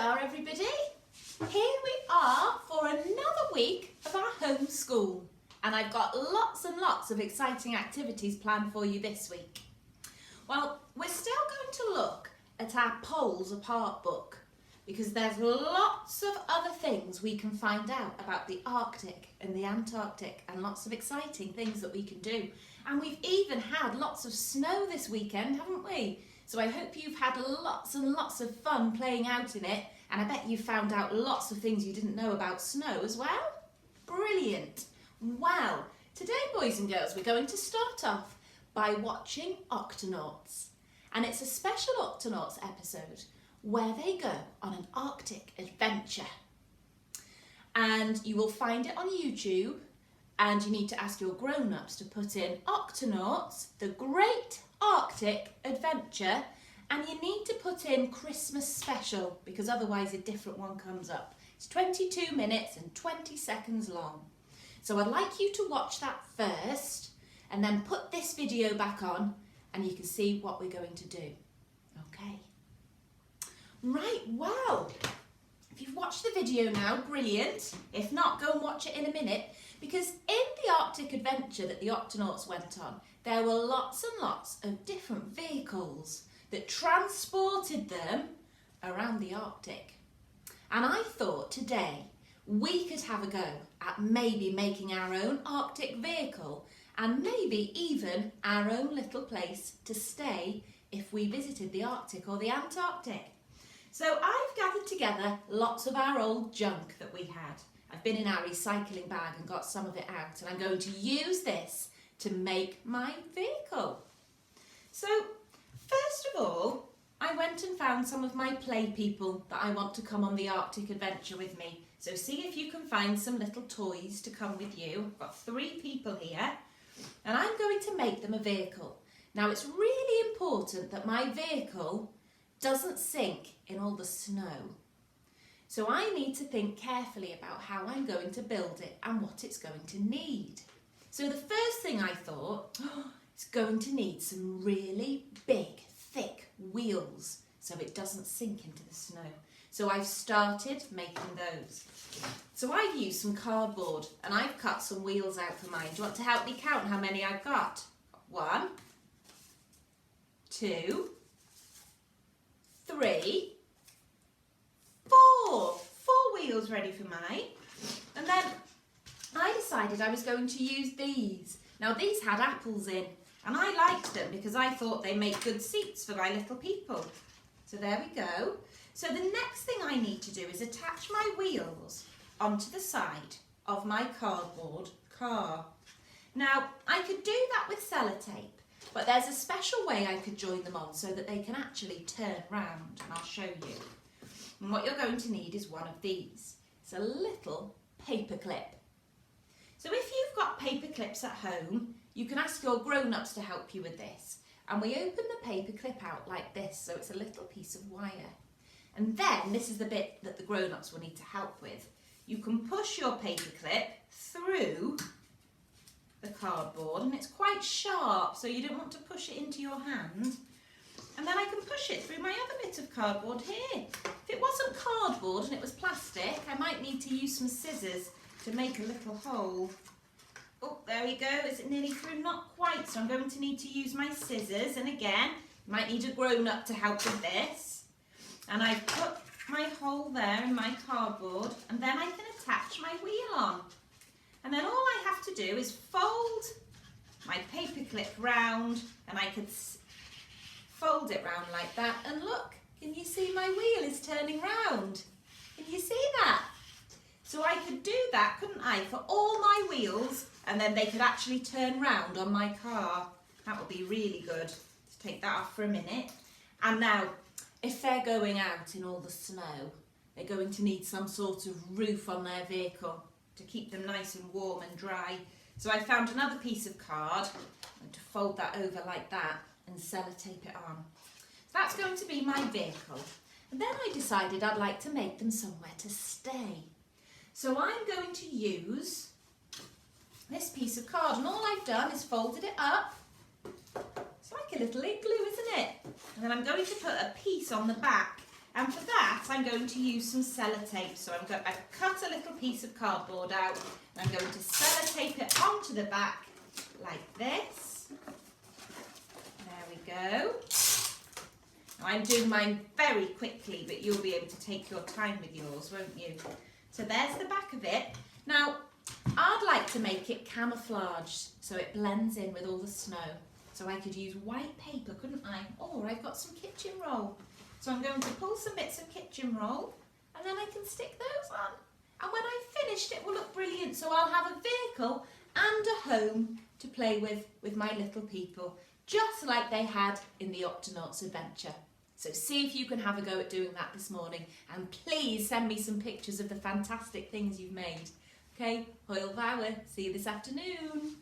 are, everybody. Here we are for another week of our home school, and I've got lots and lots of exciting activities planned for you this week. Well, we're still going to look at our Poles Apart book because there's lots of other things we can find out about the Arctic and the Antarctic and lots of exciting things that we can do. And we've even had lots of snow this weekend, haven't we? So I hope you've had lots and lots of fun playing out in it, and I bet you found out lots of things you didn't know about snow as well. Brilliant. Well, today, boys and girls, we're going to start off by watching Octonauts. And it's a special Octonauts episode where they go on an Arctic adventure. And you will find it on YouTube, and you need to ask your grown-ups to put in Octonauts, the Great Arctic Adventure, and you need to put in Christmas special because otherwise a different one comes up. It's 22 minutes and 20 seconds long. So I'd like you to watch that first and then put this video back on and you can see what we're going to do. Okay. Right, well, if you've watched the video now, brilliant. If not, go and watch it in a minute, because in the Arctic adventure that the Octonauts went on, there were lots and lots of different vehicles that transported them around the Arctic. And I thought today we could have a go at maybe making our own Arctic vehicle and maybe even our own little place to stay if we visited the Arctic or the Antarctic. So I've gathered together lots of our old junk that we had. I've been in our recycling bag and got some of it out, and I'm going to use this to make my vehicle. So first of all, I went and found some of my play people that I want to come on the Arctic adventure with me. So see if you can find some little toys to come with you. I've got 3 people here, and I'm going to make them a vehicle. Now it's really important that my vehicle doesn't sink in all the snow. So I need to think carefully about how I'm going to build it and what it's going to need. So the first thing I thought, it's going to need some really big, thick wheels so it doesn't sink into the snow. So I've started making those. So I've used some cardboard and I've cut some wheels out for mine. Do you want to help me count how many I've got? 1, 2, 3, 4 wheels ready for mine. And then I decided I was going to use these. Now these had apples in and I liked them because I thought they made good seats for my little people. So there we go. So the next thing I need to do is attach my wheels onto the side of my cardboard car. Now I could do that with sellotape, but there's a special way I could join them on so that they can actually turn round, and I'll show you. And what you're going to need is one of these. It's a little paper clip. So if you've got paper clips at home, you can ask your grown-ups to help you with this. And we open the paper clip out like this, so it's a little piece of wire. And then, this is the bit that the grown-ups will need to help with. You can push your paper clip through the cardboard, and it's quite sharp, so you don't want to push it into your hand. And then I can push it through my other bit of cardboard here. If it wasn't cardboard and it was plastic, I might need to use some scissors to make a little hole. Oh, there we go. Is it nearly through? Not quite, so I'm going to need to use my scissors. And again, you might need a grown-up to help with this. And I've put my hole there in my cardboard, and then I can attach my wheel on. And then all I have to do is fold my paper clip round, and I could fold it round like that, and look, can you see my wheel is turning round? Can you see that? So I could do that, couldn't I, for all my wheels, and then they could actually turn round on my car. That would be really good. Let's take that off for a minute. And now, if they're going out in all the snow, they're going to need some sort of roof on their vehicle to keep them nice and warm and dry. So I found another piece of card and to fold that over like that and sellotape it on. So that's going to be my vehicle. And then I decided I'd like to make them somewhere to stay. So I'm going to use this piece of card, and all I've done is folded it up. It's like a little igloo, isn't it? And then I'm going to put a piece on the back And for that, I'm going to use some sellotape. So I've cut a little piece of cardboard out and I'm going to sellotape it onto the back like this. There we go. Now I'm doing mine very quickly, but you'll be able to take your time with yours, won't you? So there's the back of it. Now, I'd like to make it camouflaged so it blends in with all the snow. So I could use white paper, couldn't I? Or I've got some kitchen roll. So I'm going to pull some bits of kitchen roll and then I can stick those on. And when I've finished, it will look brilliant. So I'll have a vehicle and a home to play with my little people, just like they had in the Octonauts Adventure. So see if you can have a go at doing that this morning. And please send me some pictures of the fantastic things you've made. Okay, hwyl fawr. See you this afternoon.